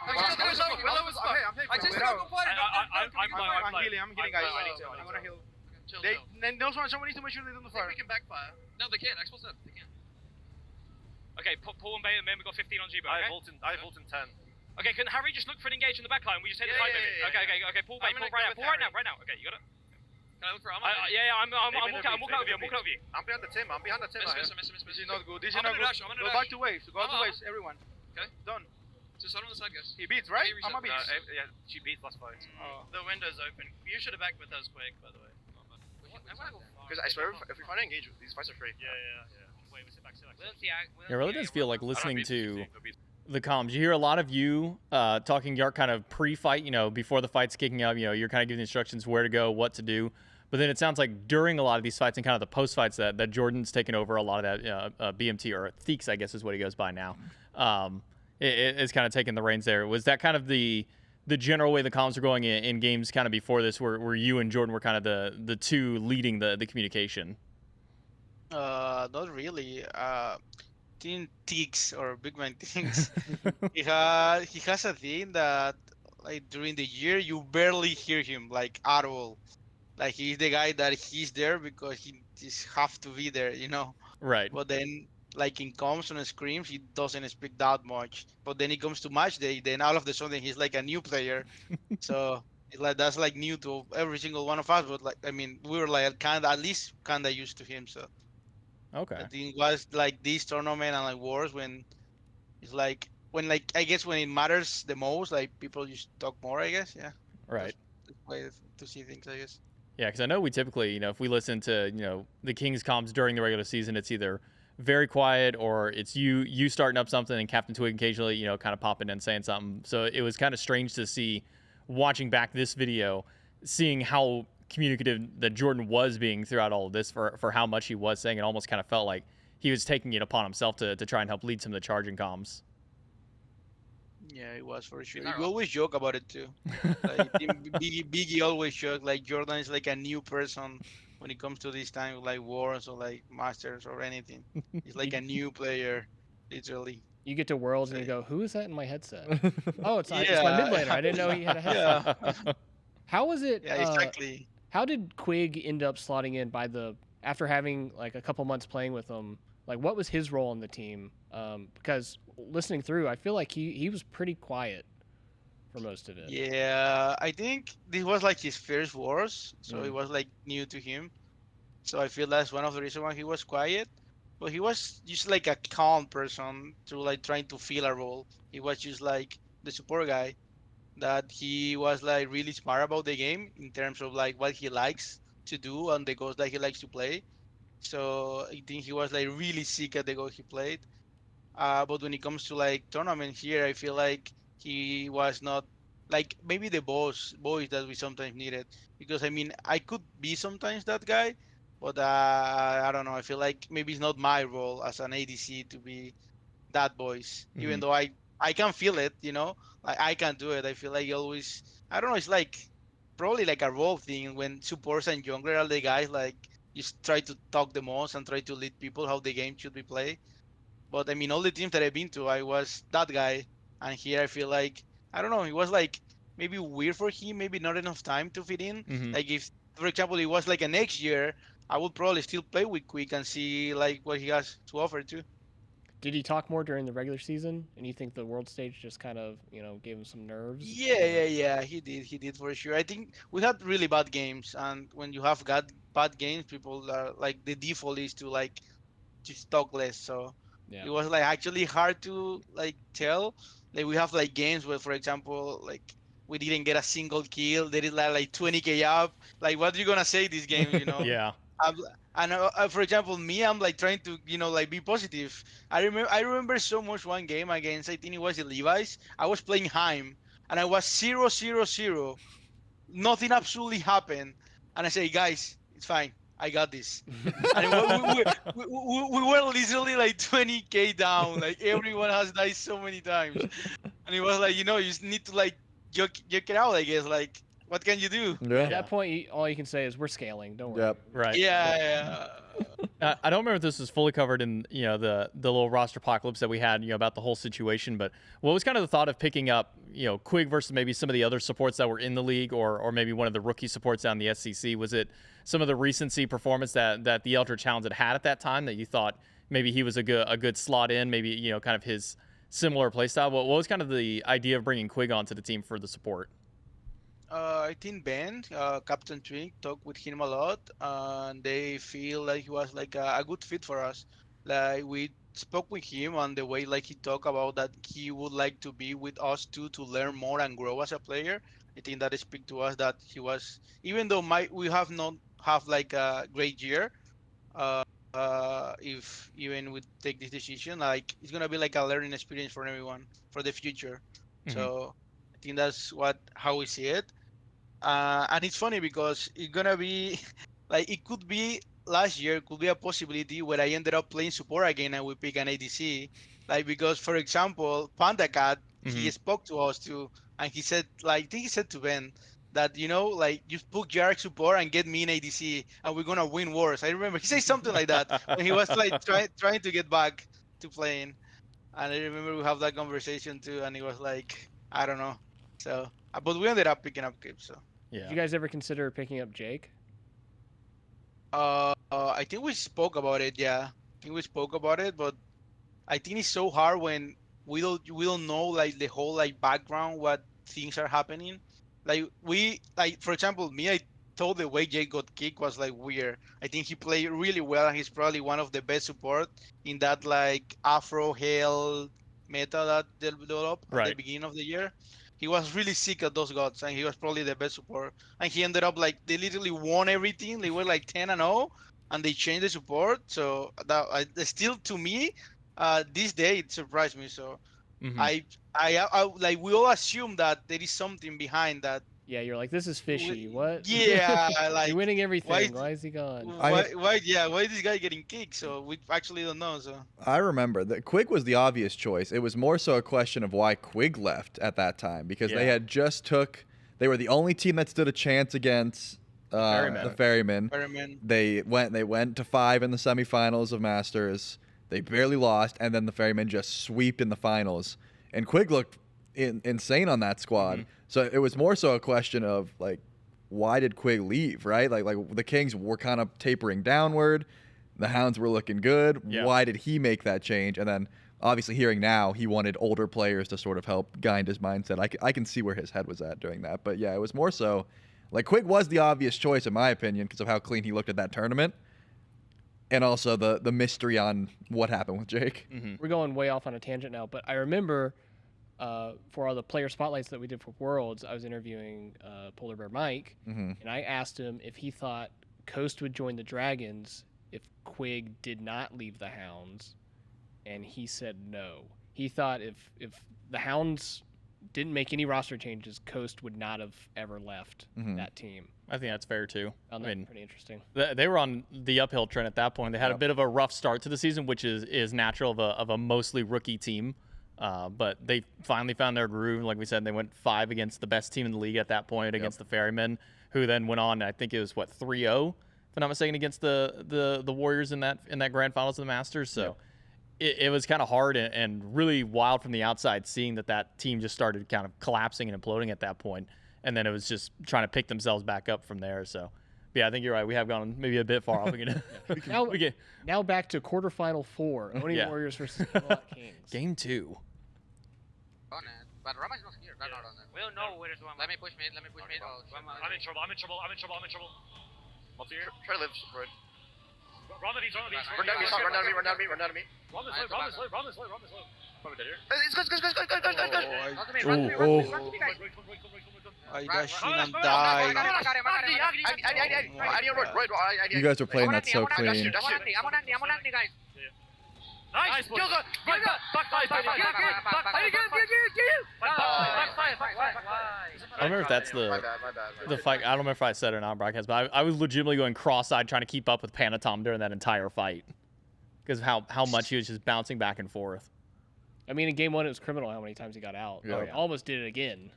I chased out. I'm healing, guys. I'm gonna heal. Someone needs to make sure they don't fire. We can backfire. No, they can't. Expo said they can't. Okay, pull and bait, and then we got 15 on Jibo. I have ult in 10. Okay, can Harry just look for an engage in the back line? We just hit the 5 maybe. Okay, pull bait, pull right now. Okay, you got it? Can I look for Amma? I'm walking out of you. I'm behind the Tim. Miss. This is not good. I'm gonna dash. Go back to waves. Everyone. Okay. Done. Just on the side, guys. He beats, right? Amma beats. Yeah, she beats last fight. The window's open. You should have backed with us quick, by the way. Because I swear, if we find an engage, these fights are free. Yeah. Wait, we sit back. It really does feel like listening to the comms. You hear a lot of you talking Yark kind of pre-fight, before the fight's kicking up. You're kind of giving instructions where to go, what to do. But then it sounds like during a lot of these fights and kind of the post-fights that Jordan's taken over a lot of that BMT, or Theeks, I guess is what he goes by now. It's kind of taking the reins there. Was that kind of the general way the comms were going in games kind of before this, where you and Jordan were kind of the two leading the communication? Not really. Team Ticks or Big Man Ticks. he has a thing that like during the year you barely hear him like at all. Like he's the guy that he's there because he just have to be there, you know. Right. But then, like in comms and scrims, he doesn't speak that much. But then he comes to match day, then all of a sudden he's like a new player. So it's like that's like new to every single one of us. But like I mean, we were like at least kind of used to him. So Okay. I think it was like this tournament and like wars when it's like when like I guess when it matters the most, like people just talk more. I guess yeah. Right. That's the way to see things. I guess. Yeah, because I know we typically, if we listen to, the Kings comms during the regular season, it's either very quiet or it's you starting up something and Captain Twig occasionally, kind of popping in and saying something. So it was kind of strange to see, watching back this video, seeing how communicative that Jordan was being throughout all of this for how much he was saying. It almost kind of felt like he was taking it upon himself to try and help lead some of the charging comms. Yeah, it was for sure. We always joke about it too. Like Biggie always joke like Jordan is like a new person when it comes to this time like wars or like masters or anything. He's like a new player, literally. You get to Worlds and you go, who is that in my headset? Oh, it's my Yeah. mid laner. I didn't know he had a headset. Yeah. How was it? Yeah, exactly. How did Quig end up slotting in after having like a couple months playing with him? Like, what was his role in the team? Because listening through, I feel like he was pretty quiet for most of it. Yeah, I think this was like his first wars, so it was like new to him. So I feel that's one of the reasons why he was quiet. But he was just like a calm person to like trying to fill a role. He was just like the support guy that he was like really smart about the game in terms of like what he likes to do and the goals that he likes to play. So I think he was like really sick at the goal he played. But when it comes to like tournament here, I feel like he was not like maybe the voice that we sometimes needed. Because I mean, I could be sometimes that guy, but I don't know. I feel like maybe it's not my role as an ADC to be that voice. Even though I can feel it, like I can do it. I feel like always I don't know. It's like probably like a role thing when supports and jungler are the guys like just try to talk the most and try to lead people how the game should be played. But I mean, all the teams that I've been to, I was that guy, and here I feel like I don't know. It was like maybe weird for him, maybe not enough time to fit in. Like if, for example, it was like a next year, I would probably still play with Quick and see like what he has to offer too. Did he talk more during the regular season? And you think the world stage just kind of, gave him some nerves? Yeah. He did for sure. I think we had really bad games, and when you have got bad games, people are like the default is to like just talk less. So it was like actually hard to like tell. Like we have like games where, for example, like we didn't get a single kill. They did like 20k up. Like what are you gonna say this game? Yeah. And for example, me, I'm like trying to like be positive. I remember so much one game against I think it was the Levi's. I was playing Heim and I was 0-0-0. Nothing absolutely happened, and I say, guys, it's fine. I got this. And we were literally like 20k down. Like everyone has died so many times, and it was like you just need to like joke it out. I guess like what can you do? At that point, all you can say is we're scaling. Don't worry. Yep. Right. Yeah. I don't remember if this was fully covered in the little roster apocalypse that we had about the whole situation, but what was kind of the thought of picking up Quig versus maybe some of the other supports that were in the league or maybe one of the rookie supports down the SCC? Was it some of the recency performance that the Eldritch Hounds had at that time that you thought maybe he was a good slot in, maybe kind of his similar playstyle? What was kind of the idea of bringing Quig onto the team for the support? I think Ben, Captain Twink, talked with him a lot, and they feel like he was like a good fit for us. Like we spoke with him, and the way like he talked about that he would like to be with us too to learn more and grow as a player. I think that speak to us that he was, even though we have not have like a great year, if even we take this decision, like it's gonna be like a learning experience for everyone for the future. So I think that's how we see it. And it's funny because it's gonna be like it could be last year could be a possibility where I ended up playing support again and we pick an ADC. Like because for example, Panda Cat he spoke to us too and he said like I think he said to Ben that like you put Jarek support and get me in ADC and we're gonna win wars. I remember he said something like that when he was like trying to get back to playing. And I remember we have that conversation too and he was like I don't know. So but we ended up picking up Kip. So Did you guys ever consider picking up Jake? I think we spoke about it. Yeah, I think we spoke about it, but I think it's so hard when we don't know like the whole like background, what things are happening. Like for example, me, I thought the way Jake got kicked was like weird. I think he played really well, and he's probably one of the best support in that like Afro Hell meta that they developed at the Right. beginning of the year. He was really sick at those gods, and he was probably the best support. And he ended up like they literally won everything. They were like 10-0, and they changed the support. So still to me, this day it surprised me. So Mhm. I like we all assume that there is something behind that. Yeah, you're like, this is fishy. What? Yeah, like You're winning everything. why Why is he gone? why is this guy getting kicked? So we actually don't know. So I remember that Quig was the obvious choice. It was more so a question of why Quig left at that time, because they had just they were the only team that stood a chance against the Ferrymen. They went to 5 in the semifinals of Masters. They barely lost, and then the Ferrymen just swept in the finals. And Quig looked insane on that squad. Mm-hmm. So it was more so a question of like, why did Quig leave, right? Like the Kings were kind of tapering downward. The Hounds were looking good. Yeah. Why did he make that change? And then obviously hearing now, he wanted older players to sort of help guide his mindset. I can see where his head was at doing that. But yeah, it was more so like Quig was the obvious choice in my opinion because of how clean he looked at that tournament. And also the mystery on what happened with Jake. Mm-hmm. We're going way off on a tangent now, but I remember for all the player spotlights that we did for Worlds, I was interviewing Polar Bear Mike, and I asked him if he thought Coast would join the Dragons if Quig did not leave the Hounds, and he said no. He thought if the Hounds didn't make any roster changes, Coast would not have ever left that team. I think that's fair too. I mean, pretty interesting. They were on the uphill trend at that point. They had a bit of a rough start to the season, which is natural of a mostly rookie team. But they finally found their groove. Like we said, they went 5 against the best team in the league at that point against the Ferrymen, who then went on. I think it was 3-0, if I'm not mistaken, against the Warriors in that grand finals of the Masters. So it was kind of hard and really wild from the outside, seeing that team just started kind of collapsing and imploding at that point, and then it was just trying to pick themselves back up from there. So. Yeah, I think you're right. We have gone maybe a bit far off. Now back to quarterfinal 4. Oni Warriors versus Camelot Kings. Game 2. On it. But Rama's not here. Not on it. We don't know where it's going. Let me push mid. Oh, I'm in trouble. What's here? Try to live, bro. Run the beats. Run down me. Run this way. Probably dead here. It's good. Run to me, guys. I dashed in and died. You guys are playing that so clean. I'm on Andy, guys. Nice. Kill the. I don't remember if that's the fight. I don't remember if I said it or not, broadcast, but I was legitimately going cross-eyed trying to keep up with Panatom during that entire fight because of how much he was just bouncing back and forth. I mean, in game 1, it was criminal how many times he got out. Yeah. He almost did it again.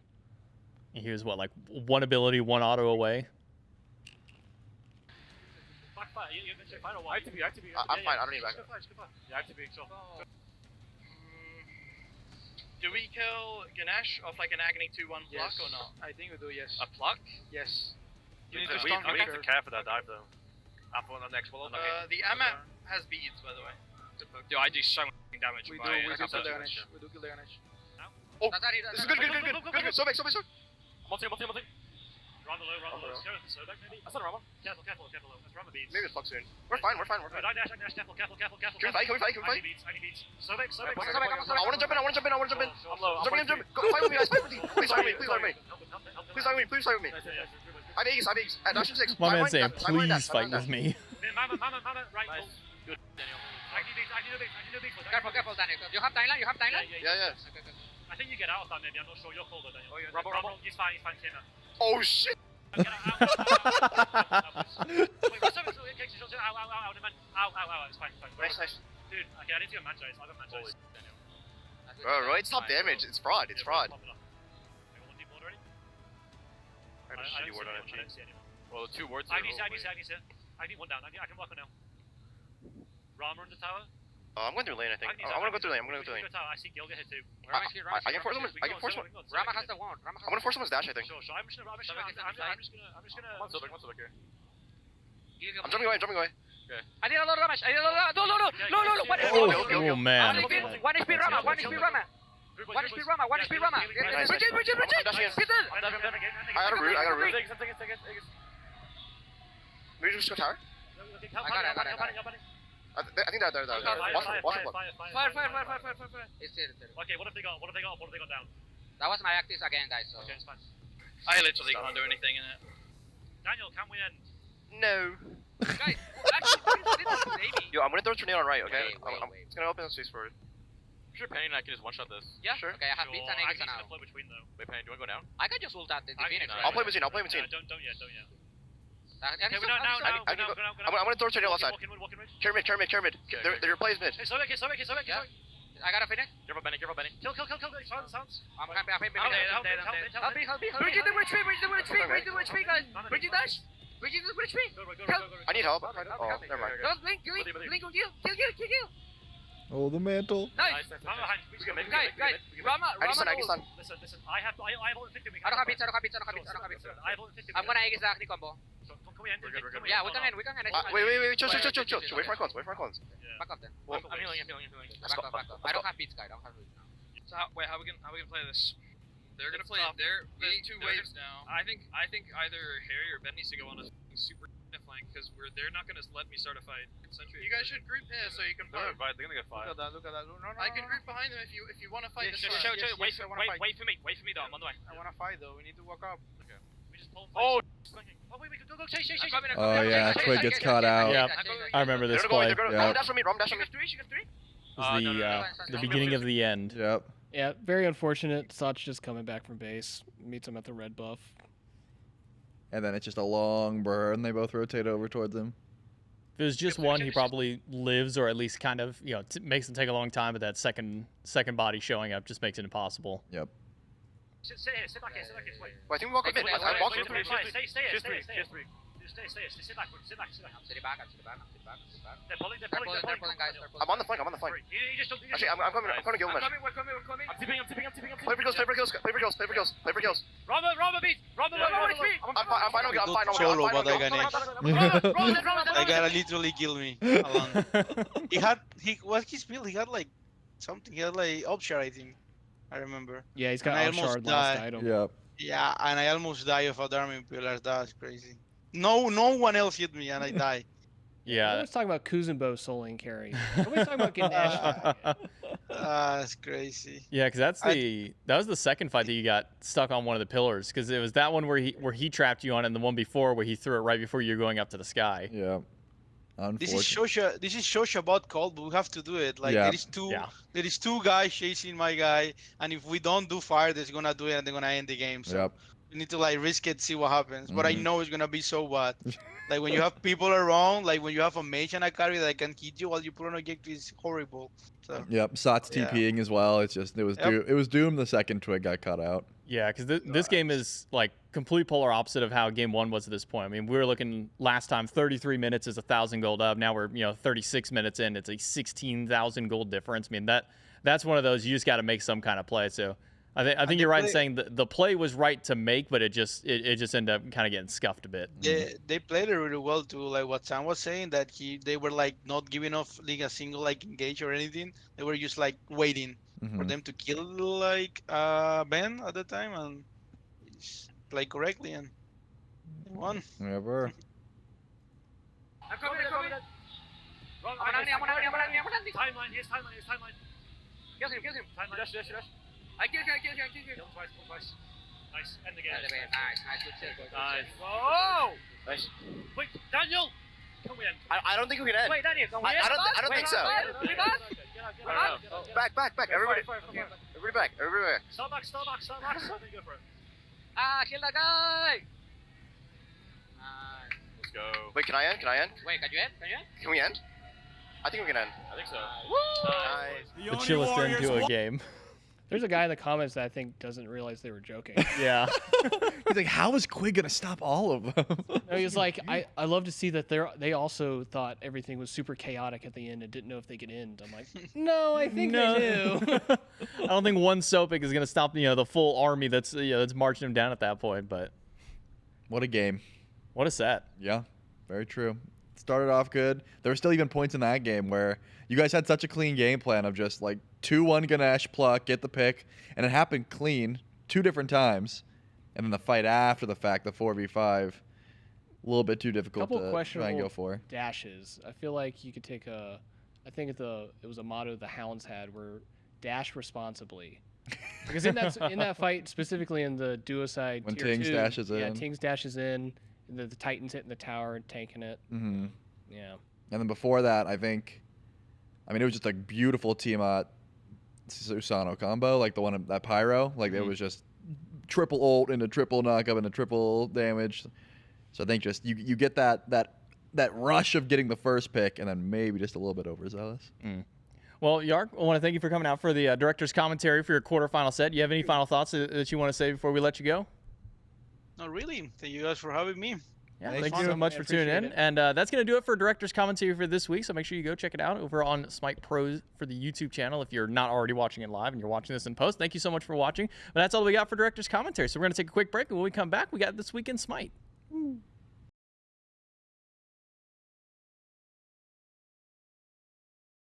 He was like 1 ability, 1 auto away. I'm fine. I don't need back. Yeah, I have to be. So. Do we kill Ganesh off like an Agony 2-1 pluck or not? I think we do, yes. A pluck? Yes. We need to care for that dive though. After on the next one. The Amat has beads, by the way. Dude, I do so much damage. We do kill the Ganesh. Oh, this is good. So back. Multi. Run the low. Go with the Sobek maybe? That's not Rama. Careful. Let's run the beads. Maybe it's fuck soon. We're fine. Dash. Careful. Can we fight? I need beads. Sobek. I wanna jump in. I'm low. Jump. Go fight with me, guys. Fight with me. Please fight with me. I have Aegis. Dash 6. My man saying, please fight with me. Mama, right. Nice. Good, Daniel. I need a bead. Careful, Daniel. You have Thailand? Yeah. I think you get out of that maybe. I'm not sure. You're colder, Daniel. Rubble. He's fine. Tina. Oh shit. Wait, ow, it's fine. Nice. Dude, okay, I need to get Manchase. I got Manchase. Bro, it's not damage. It's fraud. I got 1 deep ward already. I have a shitty word on I don't see anyone. Well, 2 words. I need 1 down. I can work on now. Rama in the tower. I'm going through lane, I think. I want to go through lane. I see Gilga hit too. I can force someone. Rama has the wand. I'm going to force someone's dash, I think. Sure. I'm just gonna. One Sobek here. I'm jumping away. I'm jumping away. I did a lot of damage. I did a lot of no. What? Oh man. 1 HP Rama. 1 HP Rama. 1 HP Rama. 1 HP Rama. Bridget. I'm dashing in. I got a root. Maybe just go tower. I got it. I think they're. Watch. Fire. It's here. Okay, what have they got? What have they got down? That was my actives again, guys. So. Okay, it's fine. I literally can't do anything in it. Daniel, can we end? No. Guys, actually, maybe. Yo, I'm gonna throw a tornado on right. Okay. Wait. It's gonna open the space for it. I'm sure Penny and I can just one-shot this. Yeah, Sure. Okay, I have beats and I Aegis can now. flow between though. Wait, Penny, do you want to go down? I can just ult at the Phoenix, right? I'll play between. Don't yet. Okay, we're down now. I'm gonna throw a tornado outside. Walk in mid. Carry mid. They're plays mid. Hey, so back. Yeah. I got a Phoenix. Careful, Benny. Kill. Sounds. I'm happy. Help me. Bridget the HP, guys. Bridget dash. Bridget the HP. I need help. Oh, never mind. No, blink on kill. Oh, the mantle. Nice. Guys. Rama. I just stun. Listen. I have all the 50. I don't have beats. I have all the 50. I'm gonna Aegis the combo. So, can we end? Yeah, we can end. Wait. Chill. Wait for my clones. Back up then. I'm healing. Back up. I don't have beats, guys. I don't have beats now. So how are we gonna play this? They're gonna play. There's two waves now. I think either Harry or Ben needs to go on a super flank because they're not gonna let me start a fight. You guys should group here so you can fight. They're gonna get fight. Look at that. No. I can group behind them if you want to fight. Wait for me though. I'm on the way. I want to fight though. We need to walk up. Okay. We just pull. Oh. Wait, go. Chase. Oh yeah, Twig gets caught out. Yeah, I remember this play. Rom dash from me. She got three. It was the beginning of the end. Yep. Yeah, very unfortunate. Such just coming back from base. Meets him at the red buff. And then it's just a long burn. They both rotate over towards him. If it was just one, he probably lives, or at least kind of, makes it take a long time. But that second body showing up just makes it impossible. Yep. Sit back here. Wait. Well, I think we walk up mid. I'm walking through. Stay. Sit back. I'm sitting back. They're pulling, guys. I'm on the flank. Actually, I'm coming to kill him. We're coming. I'm tipping. Play for kills. Rama beat. I'm fine. Solo, but I got I gotta literally kill me. Alone. What's his build? He had like something. He had like upshare, I think. I remember. Yeah, he's got And I offshore almost last died. item. Yep. Yeah, and I almost died of a Darwin pillars. That's crazy. No one else hit me, and I died. Yeah. Nobody's talking about Kuzenbo soling carry. Nobody's talking about getting Ash. That's crazy. Yeah, because that was the second fight that you got stuck on one of the pillars, because it was that one where he trapped you on, and the one before where he threw it right before you were going up to the sky. Yep. This is Shosha bot called, but we have to do it. Like Yeah. there is two guys chasing my guy, and if we don't do fire, they're gonna do it and they're gonna end the game. So Yep. we need to like risk it, see what happens. But I know it's gonna be so bad. Like when you have people around, like when you have a mage and a carry that can hit you while you put on objective, is horrible. So Yep. Sot's TPing as well. It was Doom the second Twig got cut out. Yeah, because this game is like complete polar opposite of how game one was at this point. I mean, we were looking last time 33 minutes is 1,000 gold up. Now we're 36 minutes in. It's a 16,000 gold difference. I mean that's one of those you just got to make some kind of play. So I think you're right in saying the play was right to make, but it just ended up kind of getting scuffed a bit. they played it really well too. Like what Sam was saying, that they were like not giving off like a single like engage or anything. They were just like waiting for them to kill like Ben at the time and play correctly and they won. Never. I'm coming. Timeline. Here's timeline. Kill him. Timeline. Dash. I kill him. Kill him twice. Nice. End the game. Nice. Good shit. Nice. Oh! Nice. Wait, Daniel. Can we end? I don't think we can end. Wait, Daniel, can we end? I don't think so. Back. Everybody back. Start back. Go for it. Kill that guy! Let's go. Wait, can I end? Wait, can you end? Can we end? I think we can end. I think so. Nice. The chillest end to a game. There's a guy in the comments that I think doesn't realize they were joking. Yeah. He's like, how is Quig gonna stop all of them? No, he's like, I love to see that they also thought everything was super chaotic at the end and didn't know if they could end. I'm like, no, I think they do. I don't think one Sopic is gonna stop the full army that's marching him down at that point. But What a game. what a set. Yeah. Very true. Started off good. There were still even points in that game where you guys had such a clean game plan of just like 2-1 Ganesh pluck, get the pick, and it happened clean 2 different times. And then the fight after the fact, the 4v5, a little bit too difficult to try and go for. Dashes. I feel like you could take a. I think it was a motto the Hounds had, where dash responsibly. Because in that fight, specifically in the duo side, when tier Tings 2, dashes in, yeah, Tings dashes in, and the Titans hitting the tower and tanking it. Mm-hmm. Yeah. And then before that, it was just a beautiful Tiamat Susano combo, like the one that Pyro, like it was just triple ult into triple knockup into triple damage. So I think just you get that rush of getting the first pick, and then maybe just a little bit overzealous. Well, Yark, I want to thank you for coming out for the director's commentary for your quarterfinal set. Do you have any final thoughts that you want to say before we let you go? Not really. Thank you guys for having me. Yeah, thank you so much for tuning in. And that's going to do it for director's commentary for this week. So make sure you go check it out over on SMITEPro for the YouTube channel if you're not already watching it live and you're watching this in post. Thank you so much for watching. But that's all we got for director's commentary. So we're going to take a quick break, and when we come back, we got This Week in Smite.